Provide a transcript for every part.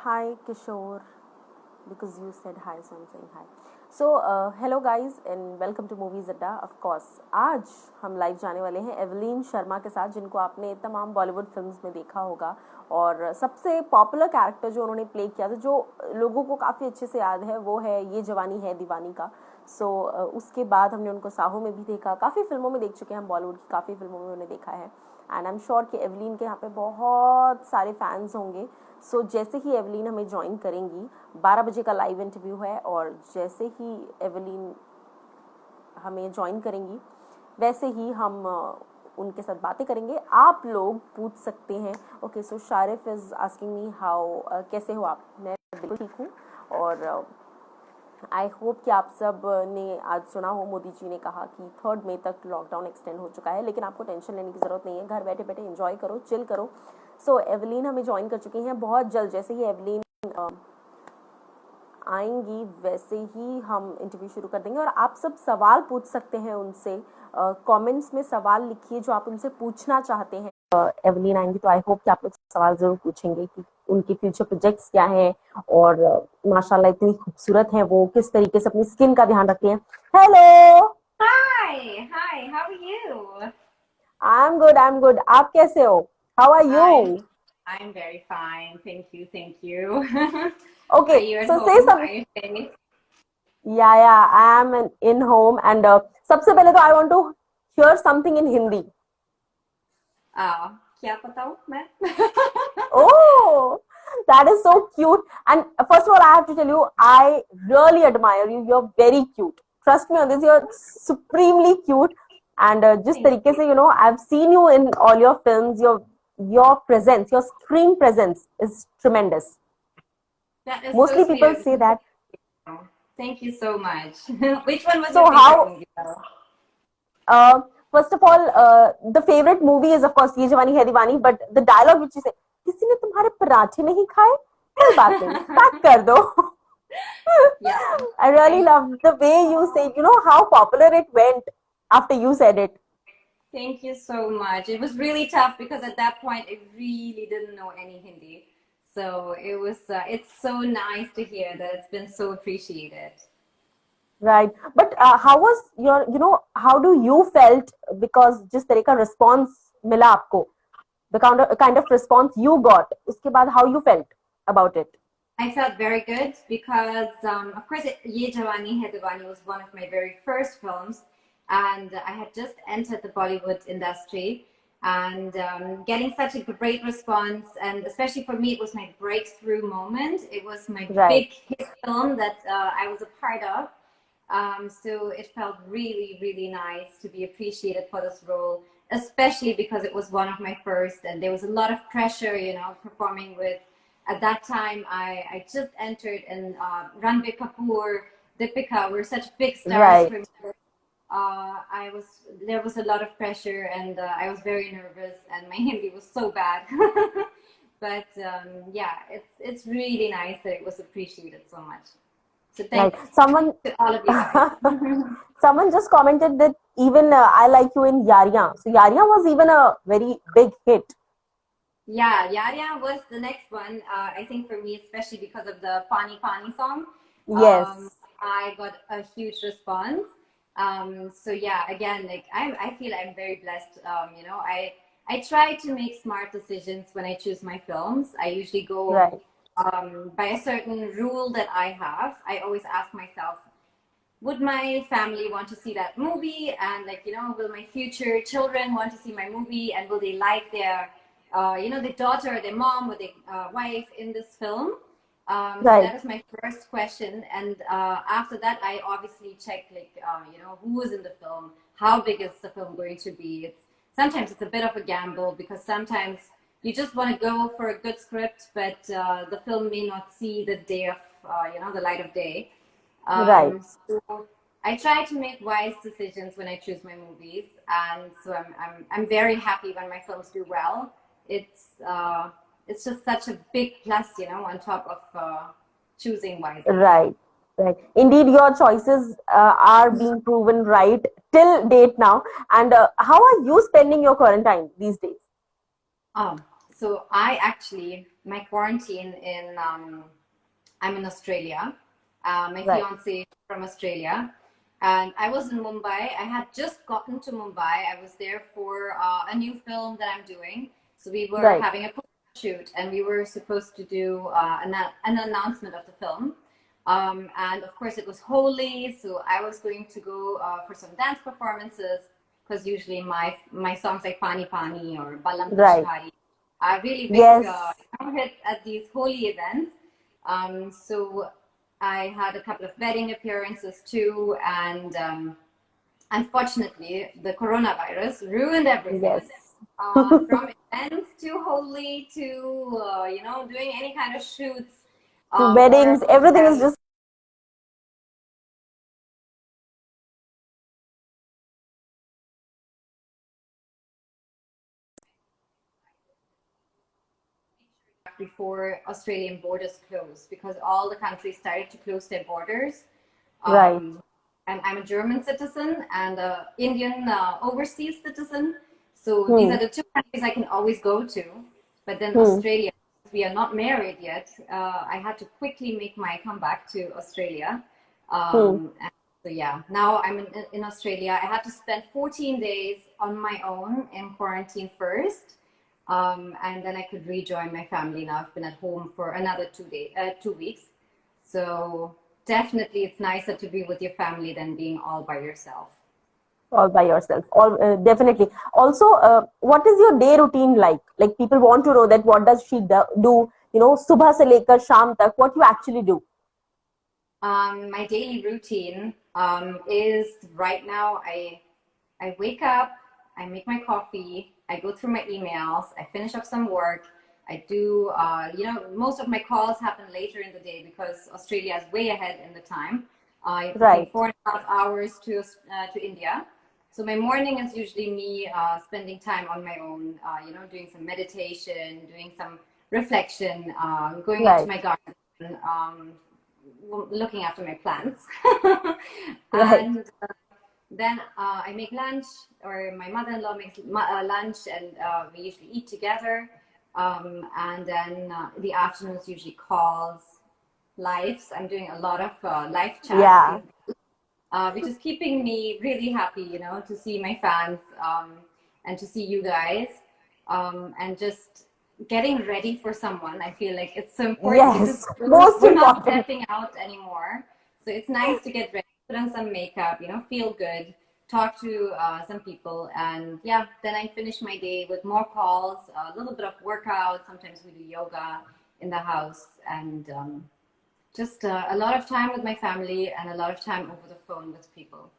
Hi Kishore, because you said hi, so I'm saying hi. So hello guys and welcome to Moviez Adda. Of course, आज हम live जाने वाले हैं aeolian Sharma के साथ, जिनको आपने तमाम बॉलीवुड फिल्म्स में देखा होगा और सबसे पॉपुलर कैरेक्टर जो उन्होंने प्ले किया था, जो लोगों को काफ़ी अच्छे से याद है, वो है ये जवानी है दीवानी का. उसके बाद हमने उनको साहो में भी देखा, काफ़ी फिल्मों में देख चुके हैं हम, बॉलीवुड की काफ़ी फिल्मों में उन्हें देखा है. एंड आई एम श्योर कि एवलीन के यहाँ पे बहुत सारे फैंस होंगे. जैसे ही एवलीन हमें ज्वाइन करेंगी, 12 बजे का लाइव इंटरव्यू है, और जैसे ही एवलीन हमें ज्वाइन करेंगी वैसे ही हम उनके साथ बातें करेंगे. आप लोग पूछ सकते हैं. Okay, so Sharif is asking me how, कैसे हो आप. मैं बिल्कुल ठीक हूँ, और आई होप कि आप सब ने आज सुना हो, मोदी जी ने कहा कि 3 मई तक लॉकडाउन एक्सटेंड हो चुका है, लेकिन आपको टेंशन लेने की ज़रूरत नहीं है. घर बैठे बैठे एंजॉय करो, चिल करो. एवलीन हमें ज्वाइन कर चुकी हैं. बहुत जल्द जैसे ही एवलीन आएंगी वैसे ही हम इंटरव्यू शुरू कर देंगे, और आप सब सवाल पूछ सकते हैं उनसे. कमेंट्स में सवाल लिखिए जो आप उनसे पूछना चाहते हैं. एवलीन आएंगी तो आई होप कि आप लोग सवाल जरूर पूछेंगे कि उनके फ्यूचर प्रोजेक्ट्स क्या हैं, और माशाल्लाह इतनी खूबसूरत हैं वो, किस तरीके से अपनी स्किन का ध्यान रखती हैं. Hello. Hi, how are you? I am good. आप कैसे हो? How are you? I'm I'm very fine. Thank you. Okay, Are you at सो से home? सब. Are you safe? या I am in home, and सबसे पहले तो I want to hear something in Hindi. क्या बताऊँ मैं? Oh, that is so cute. And first of all, I have to tell you, I really admire you. You're very cute. Trust me on this. You're supremely cute. And just Thank तरीके you. से, I've seen you in all your films. Your presence, your screen presence is tremendous. That is so Mostly sweet people of say that. you. Thank you so much. Which one was your So favorite how? movie though? Uh, First of all, the favorite movie is of course ये जवानी है दीवानी. But the dialogue which you say, किसी ने तुम्हारे पराठे नहीं खाए? कोई बात नहीं, पैक कर दो. Yeah. I really I love the way you say, how popular it went after you said it. Thank you so much. It was really tough because at that point I really didn't know any Hindi. So it's so nice to hear that it's been so appreciated. Right. But how was how do you felt, because जिस तरह का response मिला आपको, the kind of response you got, उसके बाद how you felt about it? I felt very good because, of course, Ye Jawani Hai Diwani was one of my very first films, and I had just entered the Bollywood industry, and getting such a great response, and especially for me, it was my breakthrough moment. It was my Right. big hit film that I was a part of. So it felt really, really nice to be appreciated for this role, especially because it was one of my first, and there was a lot of pressure, performing with. At that time, I just entered, and Ranbir Kapoor, Deepika were such big stars Right. for me. There was a lot of pressure, and I was very nervous, and my Hindi was so bad. But yeah, it's really nice that it was appreciated so much. So Right. thanks Someone to all of you guys. someone just commented that even I like you in Yariyan. So Yariyan was even a very big hit. Yeah, Yaya was the next one. I think for me, especially because of the Pani Pani song, Yes. I got a huge response. So yeah, again, like I feel I'm very blessed. I try to make smart decisions when I choose my films. I usually go Right. by a certain rule that I have. I always ask myself, would my family want to see that movie, and will my future children want to see my movie, and will they like their the daughter or their mom or their wife in this film. So Right. that was my first question, and after that I obviously check, like who is in the film, how big is the film going to be. Sometimes it's a bit of a gamble, because sometimes you just want to go for a good script, but the film may not see the day of the light of day. Right. So I try to make wise decisions when I choose my movies, and so I'm very happy when my films do well. It's just such a big plus, on top of choosing wisely. Right. Right. Indeed, your choices are being proven right till date now. And how are you spending your quarantine these days? Um, So my quarantine I'm in Australia. My Right. fiance is from Australia. And I was in Mumbai. I had just gotten to Mumbai. I was there for a new film that I'm doing. So we were Right. having a shoot, and we were supposed to do an announcement of the film. And of course, it was Holi, so I was going to go for some dance performances because usually my songs like Pani Pani or Balam Right. Pichhari are really big Yes. hits at these Holi events. So I had a couple of wedding appearances too, and unfortunately, the coronavirus ruined everything. Yes. From events to Holi to doing any kind of shoots To or weddings, everything is family. just Before Australian borders closed because all the countries started to close their borders. right. Um, and I'm a German citizen and an Indian overseas citizen. So these Hmm. are the two countries I can always go to. But then Hmm. Australia, we are not married yet. I had to quickly make my comeback to Australia. Hmm. And so yeah, now I'm in Australia. I had to spend 14 days on my own in quarantine first. And then I could rejoin my family. Now I've been at home for another 2 weeks. So definitely it's nicer to be with your family than being all by yourself. All by yourself. All definitely. Also, what is your day routine like? Like people want to know that what does she do? Subah se lekar sham tak. What you actually do? My daily routine is right now I wake up, I make my coffee, I go through my emails, I finish up some work. I do, most of my calls happen later in the day because Australia is way ahead in the time. You have to Right. think 4.5 hours to India. So my morning is usually me spending time on my own, doing some meditation, doing some reflection, going into Right. my garden, looking after my plants. Right. And then I make lunch, or my mother-in-law makes lunch, and we usually eat together. And then the afternoons usually calls, lives. I'm doing a lot of live chats, Yeah. which is keeping me really happy, to see my fans and to see you guys, and just getting ready for someone. I feel like it's so important because Yes. Most we're not important. stepping out anymore. So it's nice to get ready, put on some makeup, feel good, talk to some people, and yeah, then I finish my day with more calls, a little bit of workout. Sometimes we do yoga in the house, and just a lot of time with my family and a lot of time over the phone with people.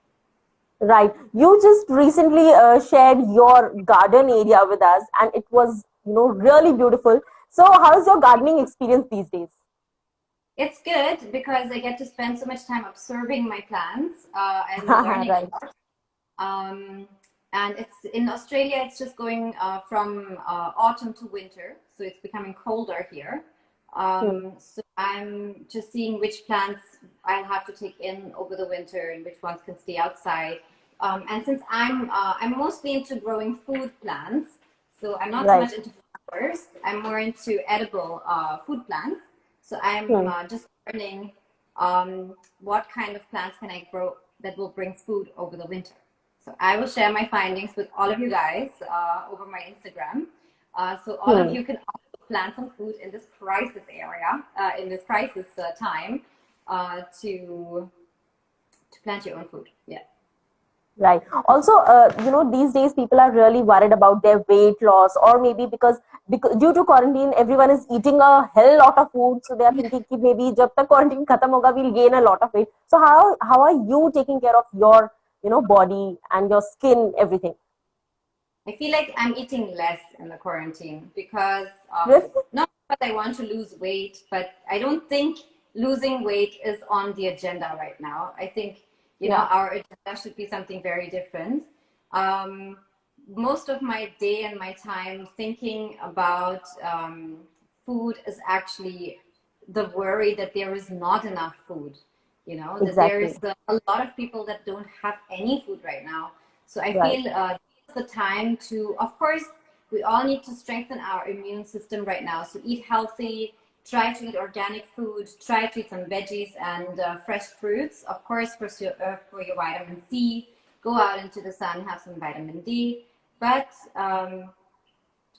Right. You just recently shared your garden area with us, and it was, really beautiful. So, how is your gardening experience these days? It's good because I get to spend so much time observing my plants and learning Right. a lot. Um, and it's in Australia, it's just going from autumn to winter, so it's becoming colder here. Hmm. So I'm just seeing which plants I'll have to take in over the winter and which ones can stay outside. And since I'm mostly into growing food plants, so I'm not so Right. much into flowers. I'm more into edible food plants. So I'm Hmm. just learning what kind of plants can I grow that will bring food over the winter. So I will share my findings with all of you guys over my Instagram. So all of Hmm. you can also plant some food in this crisis area, in this crisis time, to plant your own food. Yeah. Right. Also, these days people are really worried about their weight loss, or maybe because due to quarantine, everyone is eating a hell lot of food, so they are thinking कि maybe जब तक quarantine खत्म होगा, we'll gain a lot of weight. So how are you taking care of your body and your skin, everything? I feel like I'm eating less in the quarantine because Really? not because I want to lose weight, but I don't think losing weight is on the agenda right now. I think, Yeah. our agenda should be something very different. Um, most of my day and my time thinking about food is actually the worry that there is not enough food, that there Exactly. is a lot of people that don't have any food right now. So I Right. feel the time to, of course, We all need to strengthen our immune system right now. So eat healthy, try to eat organic food, try to eat some veggies and fresh fruits. Of course, for your vitamin C, go out into the sun, have some vitamin D. But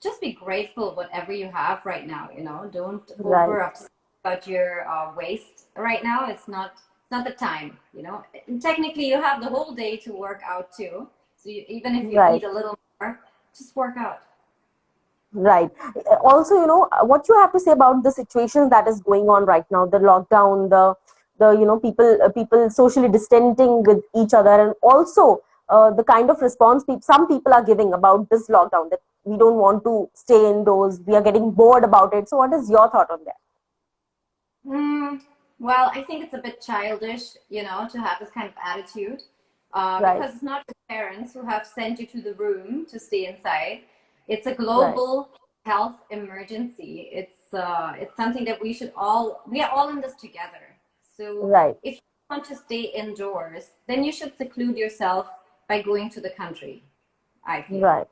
just be grateful whatever you have right now. Don't Right. over obsess about your waist right now. It's not the time. And technically, you have the whole day to work out too. So even if you Right. eat a little more, just work out. Right. Also, what you have to say about the situation that is going on right now, the lockdown, the people socially distancing with each other, and also the kind of response some people are giving about this lockdown, that we don't want to stay indoors, we are getting bored about it. So, what is your thought on that? Well, I think it's a bit childish, to have this kind of attitude, Right. because it's not the parents who have sent you to the room to stay inside. It's a Right. global health emergency. It's something that we are all in this together. So Right. if you want to stay indoors, then you should seclude yourself by going to the country, I feel. Right.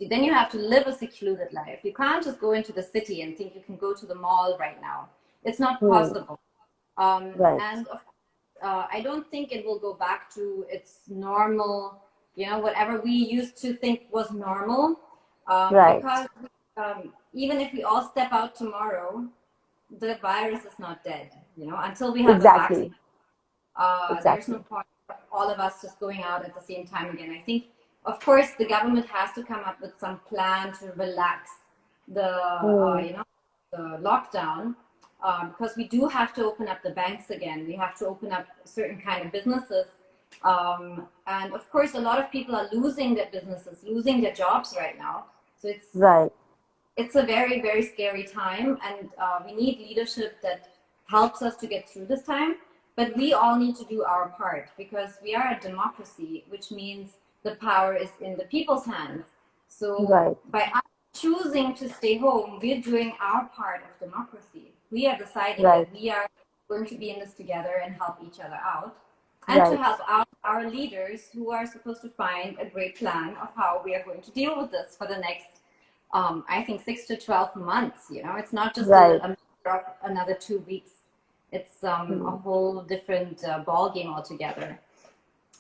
Then you have to live a secluded life. You can't just go into the city and think you can go to the mall right now. It's not possible. Right. And of I don't think it will go back to its normal, whatever we used to think was normal. Right. Because even if we all step out tomorrow, the virus is not dead, until we have a Exactly. vaccine. There's no Exactly. point of all of us just going out at the same time again. I think, of course, the government has to come up with some plan to relax the, the lockdown. Because we do have to open up the banks again. We have to open up certain kind of businesses. And of course, a lot of people are losing their businesses, losing their jobs right now. So Right. it's a very, very scary time. And we need leadership that helps us to get through this time. But we all need to do our part, because we are a democracy, which means the power is in the people's hands. So Right. by us choosing to stay home, we're doing our part of democracy. We are deciding Right. that we are going to be in this together and help each other out, and to Right. help out our leaders who are supposed to find a great plan of how we are going to deal with this for the next, I think, 6 to 12 months. It's not just Right. a matter of another 2 weeks. It's a whole different ball game altogether.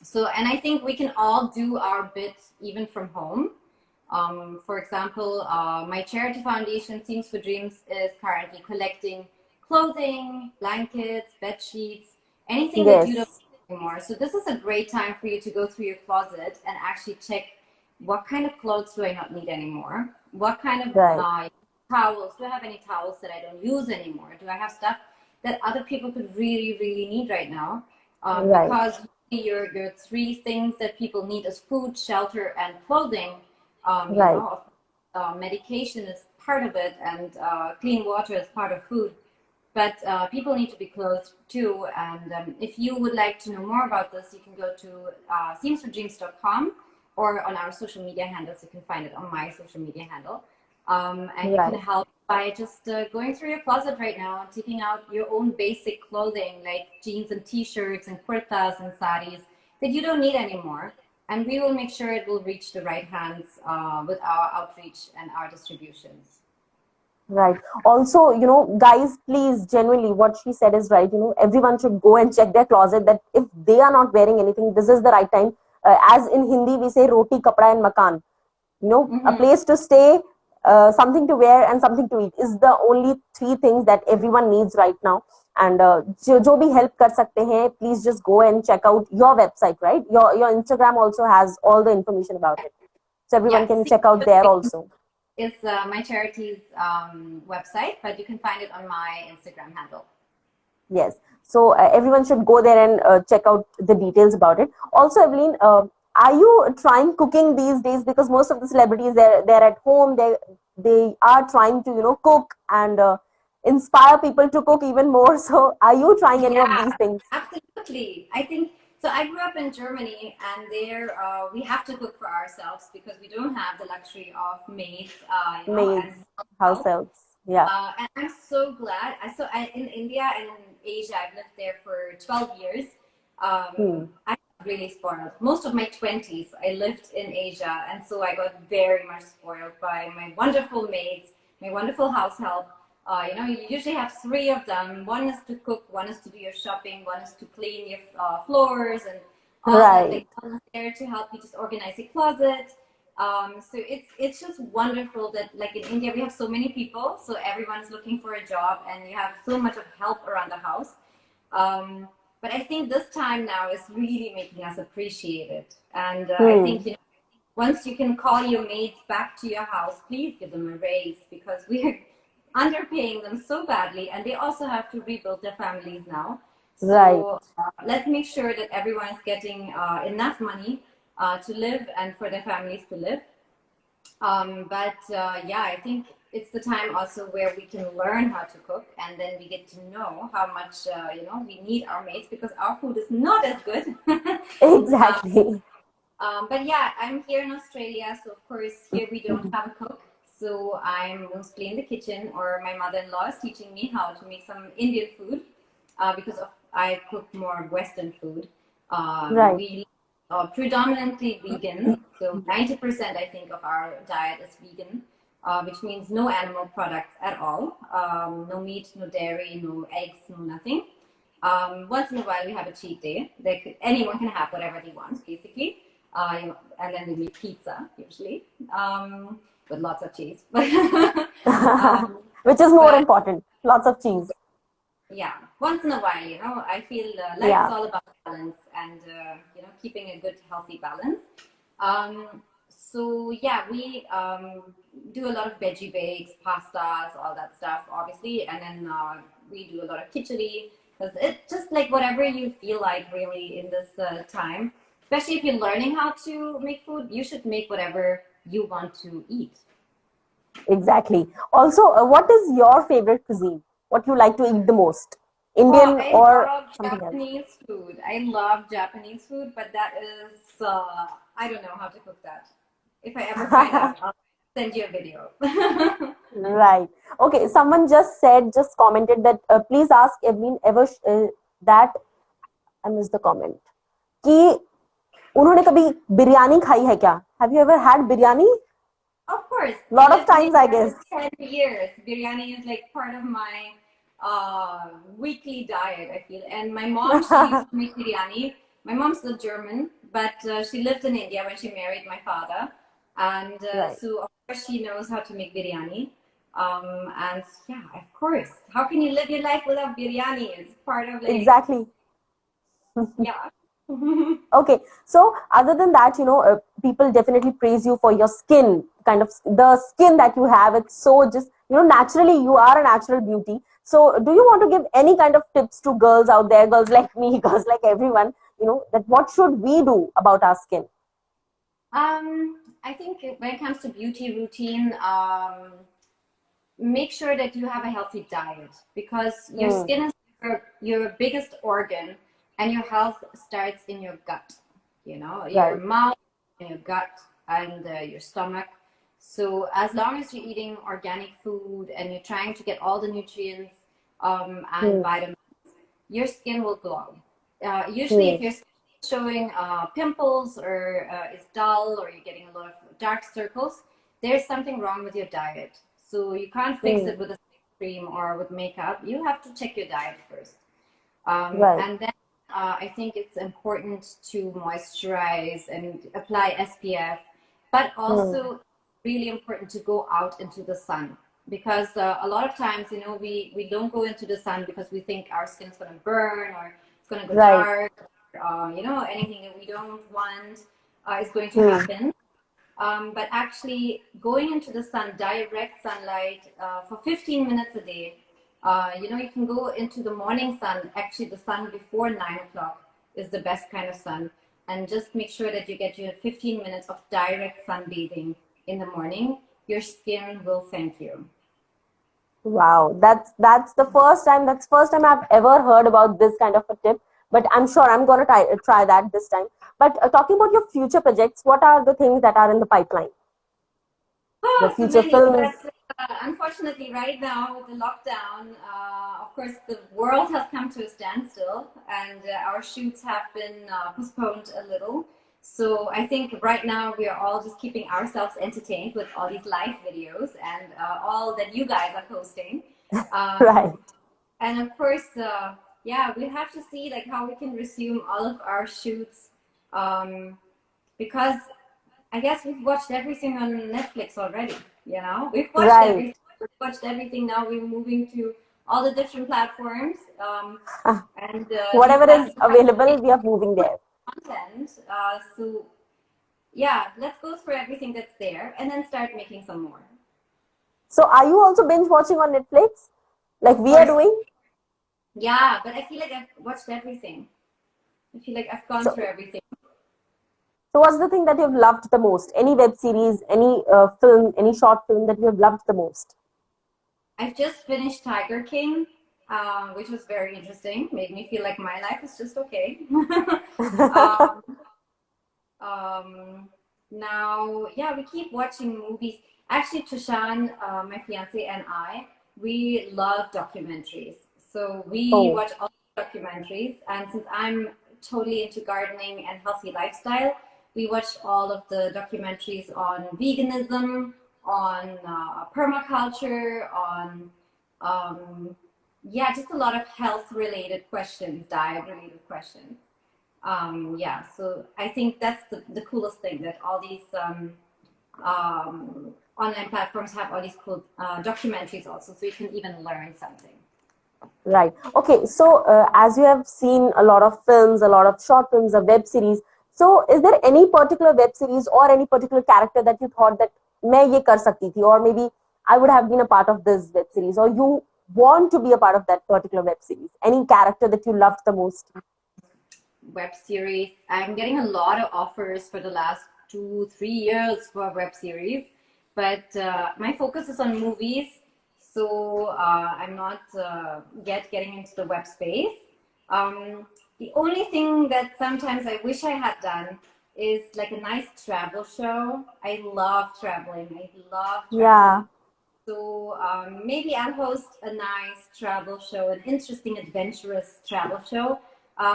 So, and I think we can all do our bit even from home. For example, my charity foundation, Seams for Dreams, is currently collecting clothing, blankets, bed sheets, anything that you don't Yes. need anymore. So this is a great time for you to go through your closet and actually check, what kind of clothes do I not need anymore? What kind of Right. towels? Do I have any towels that I don't use anymore? Do I have stuff that other people could really, really need right now? Right. Because your three things that people need is food, shelter, and clothing. Right. Medication is part of it, and clean water is part of food. But people need to be clothed too. And if you would like to know more about this, you can go to seamsfordreams.com, or on our social media handles. You can find it on my social media handle. And you can Right. help by just going through your closet right now and taking out your own basic clothing, like jeans and t-shirts and kurtas and saris that you don't need anymore. And we will make sure it will reach the right hands with our outreach and our distributions. Right. Also, guys, please, genuinely, what she said is right. Everyone should go and check their closet, that if they are not wearing anything, this is the right time. As in Hindi, we say roti, kapda, and makan. A Mm-hmm. place to stay, something to wear, and something to eat is the only three things that everyone needs right now. And jo bhi help kar sakte hain, please just go and check out your website, right? Your Instagram also has all the information about it, so everyone Yeah, can check out there also. it's my charity's website, but you can find it on my Instagram handle. Yes. So everyone should go there and check out the details about it. Also, Evelyn, are you trying cooking these days? Because most of the celebrities, they're at home. They are trying to cook and inspire people to cook even more. So are you trying any of Yeah, these things? absolutely. I think so. I grew up in Germany, and there we have to cook for ourselves because we don't have the luxury of maids, and Maids, house help. helps. Yeah. And I'm so glad. In India and in Asia, I've lived there for 12 years. Hmm. I really spoiled. Most of my 20s, I lived in Asia, and so I got very much spoiled by my wonderful maids, my wonderful house help. You usually have three of them. One is to cook, one is to do your shopping, one is to clean your floors and all that. Right. Like, one is there to help you just organize your closet. So it's just wonderful that, like, in India we have so many people, so everyone's looking for a job, and you have so much of help around the house. But I think this time now is really making us appreciate it. And I think, once you can call your maids back to your house, please give them a raise, because we are underpaying them so badly, and they also have to rebuild their families now. Right. So let's make sure that everyone is getting enough money to live and for their families to live. Yeah, I think it's the time also where we can learn how to cook, and then we get to know how much we need our mates, because our food is not as good. Exactly. But yeah, I'm here in Australia, so of course here we don't have a cook. So I'm mostly in the kitchen, or my mother-in-law is teaching me how to make some Indian food, because I cook more Western food. Right. We predominantly vegan, so 90% I think of our diet is vegan, which means no animal products at all, no meat, no dairy, no eggs, no nothing. Once in a while we have a cheat day. Anyone can have whatever they want, basically. And then we make pizza usually, with lots of cheese. Which is more But important. Lots of cheese. yeah, once in a while, I feel life is Yeah. all about balance, and keeping a good, healthy balance. So yeah, we do a lot of veggie bakes, pastas, all that stuff, obviously, and then we do a lot of khichdi, because it's just like whatever you feel like, really, in this time. Especially if you're learning how to make food, you should make whatever you want to eat. Exactly. Also, what is your favorite cuisine? What you like to eat the most? Oh, Indian I or love something else? Japanese food. I love Japanese food, but that is, I don't know how to cook that. If I ever find out, I'll send you a video. Right. Okay. Someone just commented that please ask Evelyn ever that I missed the comment कि उन्होंने कभी बिरयानी खाई है क्या? Have you ever had biryani? Of course, I Lot of lived in times, I India guess. for 10 years. Biryani is like part of my weekly diet, I feel. And my mom, she used to make biryani. My mom's still German, but she lived in India when she married my father. And Right. so, of course, she knows how to make biryani. And yeah, of course. How can you live your life without biryani? It's part of, like, Exactly. yeah. Okay, so other than that, people definitely praise you for your skin, kind of the skin that you have. It's so just, naturally, you are a natural beauty. So, do you want to give any kind of tips to girls out there, girls like me, girls like everyone, that what should we do about our skin? I think when it comes to beauty routine, make sure that you have a healthy diet, because your skin is your biggest organ, and your health starts in your gut, your Right. mouth, and your gut, and your stomach. So as long as you're eating organic food and you're trying to get all the nutrients and vitamins, your skin will glow. Usually, if your skin is showing pimples, or is dull, or you're getting a lot of dark circles, there's something wrong with your diet. So you can't fix it with a cream or with makeup. You have to check your diet first. Right. And then I think it's important to moisturize and apply SPF, but also really important to go out into the sun, because a lot of times, we don't go into the sun because we think our skin's going to burn, or it's going to go Right. dark, anything that we don't want is going to happen. But actually, going into the sun, direct sunlight, for 15 minutes a day, you can go into the morning sun. Actually, the sun before 9 o'clock is the best kind of sun. And just make sure that you get your 15 minutes of direct sunbathing in the morning. Your skin will thank you. Wow, that's the first time. That's first time I've ever heard about this kind of a tip. But I'm sure I'm gonna try that this time. But talking about your future projects, what are the things that are in the pipeline? The Oh, so future many, films. but unfortunately, right now with the lockdown, of course, the world has come to a standstill, and our shoots have been postponed a little. So I think right now we are all just keeping ourselves entertained with all these live videos and all that you guys are posting. Right. And of course, yeah, we have to see like how we can resume all of our shoots, because I guess we've watched everything on Netflix already. You know, we've watched Right. everything. We've watched everything. Now we're moving to all the different platforms, and these Whatever is platforms have available, we are moving there. content. So yeah, let's go through everything that's there and then start making some more. So are you also binge watching on Netflix? Like Of we are course, doing? yeah. But I feel like I've watched everything. I feel like I've gone through So everything. so what's the thing that you've loved the most? Any web series, any film, any short film that you have loved the most? I've just finished Tiger King, which was very interesting. Made me feel like my life is just okay. um, Now, yeah, we keep watching movies. Actually, Tushan, my fiance, and I, we love documentaries. So we Oh, watch all documentaries. And since I'm totally into gardening and healthy lifestyle, we watch all of the documentaries on veganism, on permaculture, on yeah, just a lot of health related questions, diet related questions. Yeah, so I think that's the coolest thing, that all these online platforms have all these cool documentaries also, so you can even learn something. right. Okay, so as you have seen a lot of films, a lot of short films, a web series. So is there any particular web series or any particular character that you thought that मैं ये कर सकती थी, or maybe I would have been a part of this web series, or you want to be a part of that particular web series? Any character that you loved the most? Web series. I'm getting a lot of offers for the last 2 3 years for web series, but my focus is on movies, so I'm not yet getting into the web space. The only thing that sometimes I wish I had done is like a nice travel show. I love traveling. I love traveling. Yeah, So maybe I'll host a nice travel show, an interesting, adventurous travel show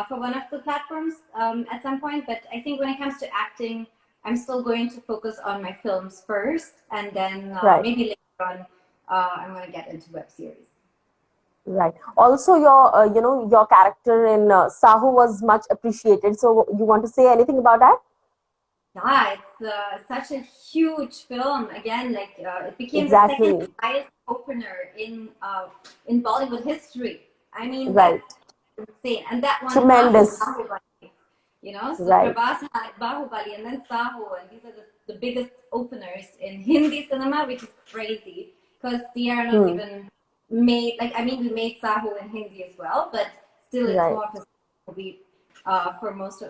for one of the platforms at some point. But I think when it comes to acting, I'm still going to focus on my films first, and then right. maybe later on, I'm going to get into web series. Right. Also, your character in Saaho was much appreciated. So, you want to say anything about that? Yeah, it's such a huge film. Again, like it became the second Exactly. highest opener in Bollywood history. I mean, Right. that's insane. And that one after Tremendous. Bahubali, you know, so Right. Prabhas had Bahubali and then Saaho, and these are the biggest openers in Hindi cinema, which is crazy because they are not Hmm. even made. Like, I mean, we made Saaho in Hindi as well, but still, it's Right. more of a movie for most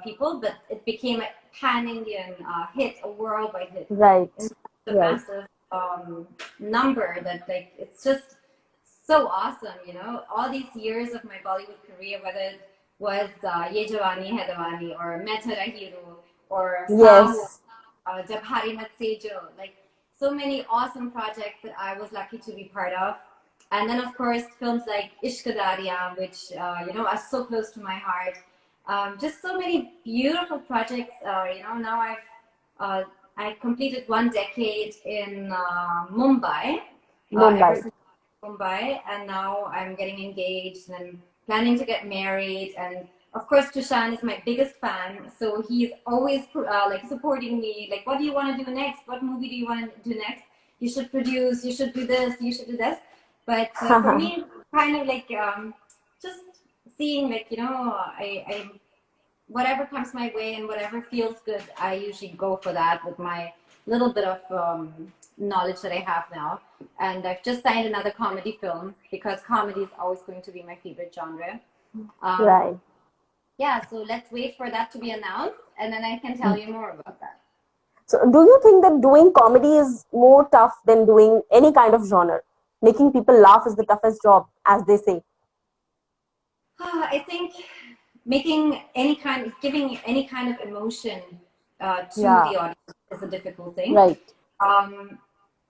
people. But it became a pan-Indian hit, a worldwide hit, Right. and such a Right. massive number that like it's just so awesome, you know. All these years of my Bollywood career, whether it was Ye Jawani Hai Diwani or Main Tera Hero or Saaho, Yes. Jab Hari Mat Sejo, like so many awesome projects that I was lucky to be part of. And then, of course, films like Ishq Dariya, which you know are so close to my heart. Just so many beautiful projects. You know, now I completed 1 decade in Mumbai. Ever Mumbai. since Mumbai, and now I'm getting engaged and I'm planning to get married. And of course, Tushan is my biggest fan, so he's always like supporting me. Like, what do you want to do next? What movie do you want to do next? You should produce. You should do this. You should do this. But for me, it's kind of like just seeing, like, you know, I whatever comes my way and whatever feels good, I usually go for that with my little bit of knowledge that I have now. And I've just signed another comedy film because comedy is always going to be my favorite genre. Right. Yeah, so let's wait for that to be announced, and then I can tell you more about that. So, do you think that doing comedy is more tough than doing any kind of genre? Making people laugh is the toughest job, as they say. I think making any kind, giving any kind of emotion to Yeah. the audience is a difficult thing. Right.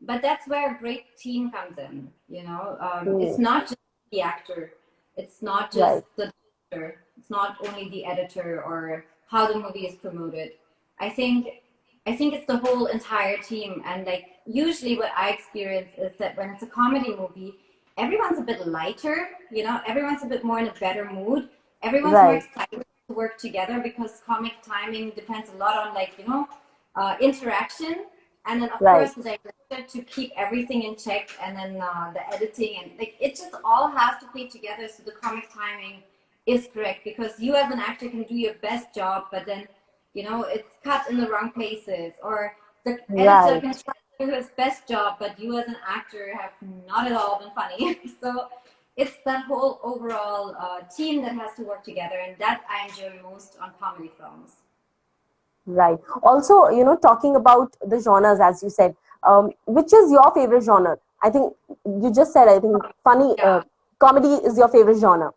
But that's where a great team comes in. It's not just the actor, it's not just the director, it's not only the editor or how the movie is promoted. I think it's the whole entire team. And like usually what I experience is that when it's a comedy movie, everyone's a bit lighter, everyone's a bit more in a better mood. Everyone's more excited to work together because comic timing depends a lot on interaction. And then of course the director to keep everything in check, and then the editing, and like it just all has to play together so the comic timing is correct. Because you as an actor can do your best job, but then it's cut in the wrong places, or the editor can try to do his best job, but you as an actor have not at all been funny. So it's that whole overall team that has to work together, and that I enjoy most on comedy films. Right. Also, talking about the genres, as you said, which is your favorite genre? I think you just said, I think funny comedy is your favorite genre.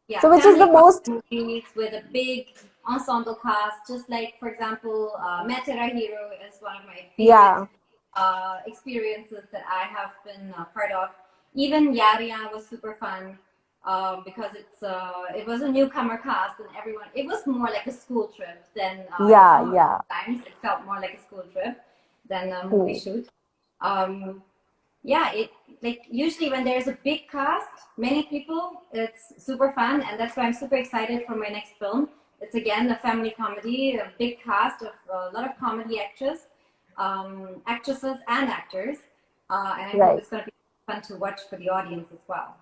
Yeah, so which is the most movies with a big ensemble cast, just like, for example, Main Tera Hero is one of my favorite experiences that I have been part of. Even Yariyan was super fun because it was a newcomer cast, and it was more like a school trip than times it felt more like a school trip than a movie shoot. It like usually when there's a big cast, many people, it's super fun, and that's why I'm super excited for my next film. It's again a family comedy, a big cast of a lot of comedy actresses and actors, and I hope it's going to be fun to watch for the audience as well.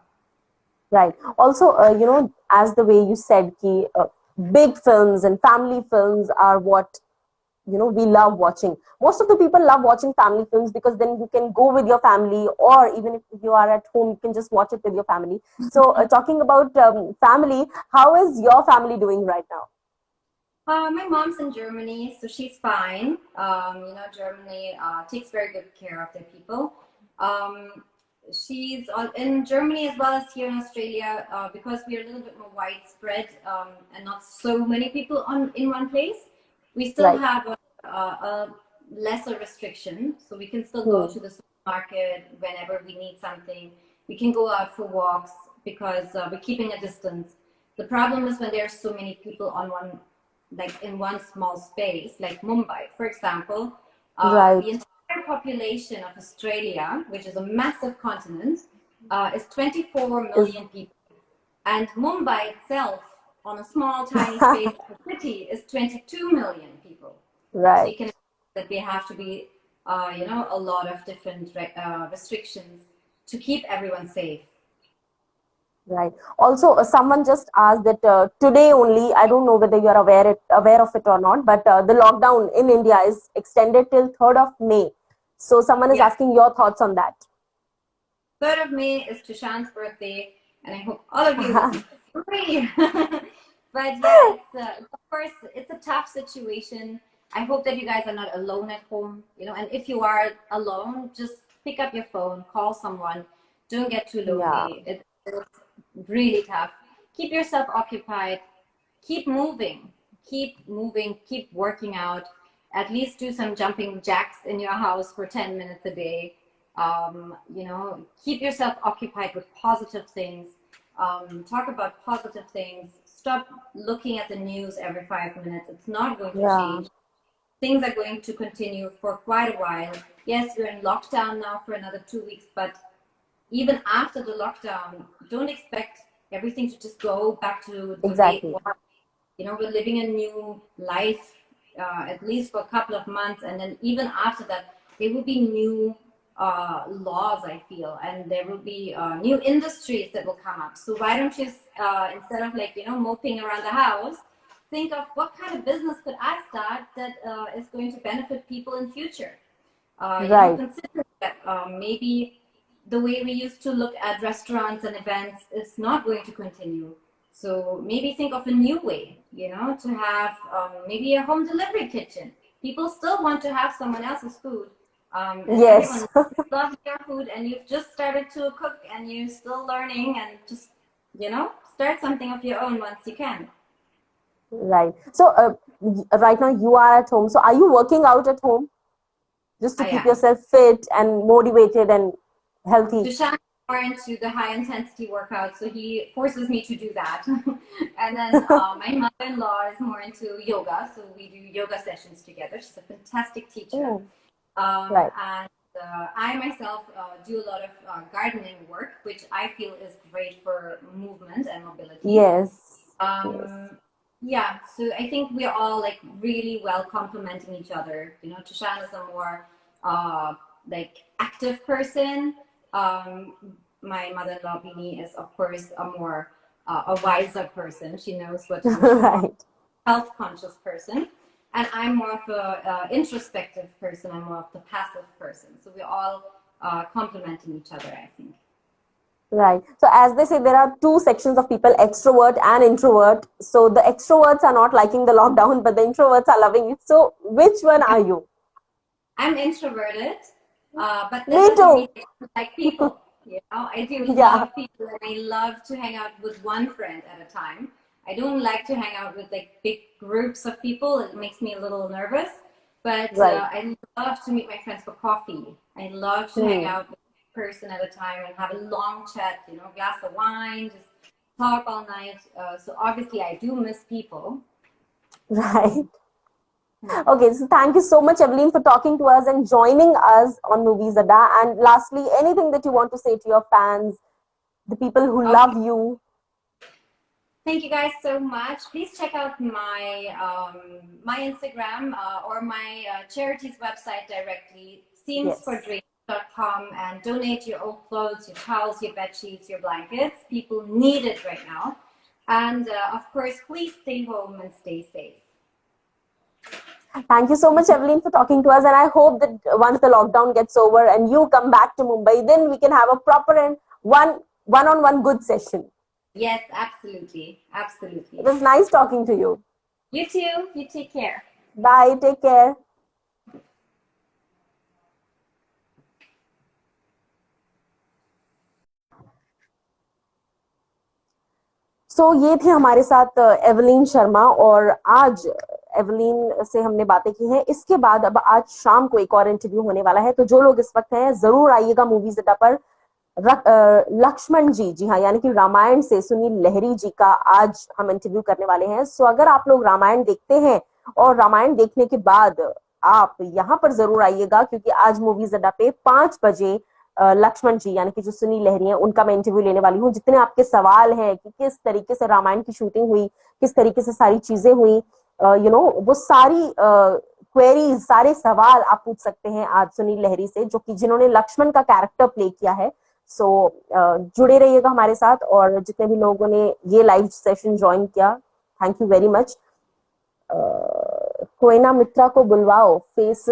Right. Also, as the way you said, big films and family films are what we love watching. Most of the people love watching family films because then you can go with your family, or even if you are at home, you can just watch it with your family. So talking about family, how is your family doing right now? My mom's in Germany, so she's fine. Germany takes very good care of their people. She's in Germany as well as here in Australia, because we are a little bit more widespread and not so many people in one place. We still have a lesser restriction, so we can still go to the supermarket whenever we need something. We can go out for walks because we're keeping a distance. The problem is when there are so many people in one small space, like Mumbai, for example. The entire population of Australia, which is a massive continent, is 24 million people. And Mumbai itself, on a small, tiny space of a city, is 22 million people. Right. So you can imagine that they have to be, a lot of different restrictions to keep everyone safe. Right. Also, someone just asked that today only, I don't know whether you are aware of it or not, but the lockdown in India is extended till 3rd of May. So someone is asking your thoughts on that. 3rd of May is Tushant's birthday, and I hope all of you will be free. But yeah, of course, it's a tough situation. I hope that you guys are not alone at home, and if you are alone, just pick up your phone, call someone. Don't get too lonely. It's really tough. Keep yourself occupied. Keep moving. Keep working out. At least do some jumping jacks in your house for 10 minutes a day. Keep yourself occupied with positive things. Talk about positive things. Stop looking at the news every 5 minutes. It's not going to change. Things are going to continue for quite a while. Yes, we're in lockdown now for another 2 weeks, but even after the lockdown, don't expect everything to just go back to the way it was. We're living a new life, at least for a couple of months, and then even after that, there will be new laws, I feel, and there will be new industries that will come up. So why don't you, instead of moping around the house, think of what kind of business could I start that is going to benefit people in future. Consider that maybe the way we used to look at restaurants and events is not going to continue. So maybe think of a new way, to have maybe a home delivery kitchen. People still want to have someone else's food. Yes. Everyone loves your food, and you've just started to cook, and you're still learning, and just, start something of your own once you can. Right. So right now you are at home. So are you working out at home? just to I keep am. yourself fit and motivated and healthy. Tushan is more into the high intensity workout, so he forces me to do that. And then my mother-in-law is more into yoga, so we do yoga sessions together. She's a fantastic teacher. Oh, right. And I myself do a lot of gardening work, which I feel is great for movement and mobility. Yes. Yes. Yeah, so I think we're all like really well complementing each other. You know, Tushan is a more like active person. My mother-in-law Bini is, of course, a wiser person. She knows what to do. She's a more health conscious person. And I'm more of a introspective person. I'm more of the passive person. So we're all complementing each other, I think. Right. So as they say, there are two sections of people, extrovert and introvert. So the extroverts are not liking the lockdown, but the introverts are loving it. So which one are you? I'm introverted, but that Me doesn't too. mean I don't like people. You know, I do Yeah. love people, and I love to hang out with one friend at a time. I don't like to hang out with like big groups of people. It makes me a little nervous. But Right. I love to meet my friends for coffee. I love to hang out with a person at a time and have a long chat. You know, glass of wine, just talk all night. So obviously, I do miss people. Right. Okay, so thank you so much, Evelyn, for talking to us and joining us on Movies Adda. And lastly, anything that you want to say to your fans, the people who love you? Thank you guys so much. Please check out my my Instagram or my charity's website directly, scenesfordreams.com, and donate your old clothes, your towels, your bed sheets, your blankets. People need it right now. And of course, please stay home and stay safe. Thank you so much, Evelyn, for talking to us. And I hope that once the lockdown gets over and you come back to Mumbai, then we can have a proper and one-on-one good session. Yes, absolutely. Absolutely. It was nice talking to you. You too. You take care. Bye. Take care. सो ये थे हमारे साथ Evelyn Sharma, और आज Evelyn से हमने बातें की हैं. इसके बाद अब आज शाम को एक और इंटरव्यू होने वाला है, तो जो लोग इस वक्त हैं जरूर आइएगा मूवीज अड्डा पर. लक्ष्मण जी हाँ, यानी कि रामायण से सुनील लहरी जी का आज हम इंटरव्यू करने वाले हैं. सो अगर आप लोग रामायण देखते हैं और रामायण देखने के बाद आप यहाँ पर जरूर आइएगा, क्योंकि आज मूवीज अड्डा पे 5 बजे लक्ष्मण जी यानी कि जो सुनील लहरी हैं उनका मैं इंटरव्यू लेने वाली हूँ. जितने आपके सवाल हैं कि किस तरीके से रामायण की शूटिंग हुई, किस तरीके से सारी चीजें हुई, वो सारी क्वेरीज, सारे सवाल आप पूछ सकते हैं आज सुनील लहरी से, जो कि जिन्होंने लक्ष्मण का कैरेक्टर प्ले किया है. सो जुड़े रहिएगा हमारे साथ. और जितने भी लोगों ने ये लाइव सेशन ज्वाइन किया, thank you very much. Koyna Mitra को बुलवाओ, फेस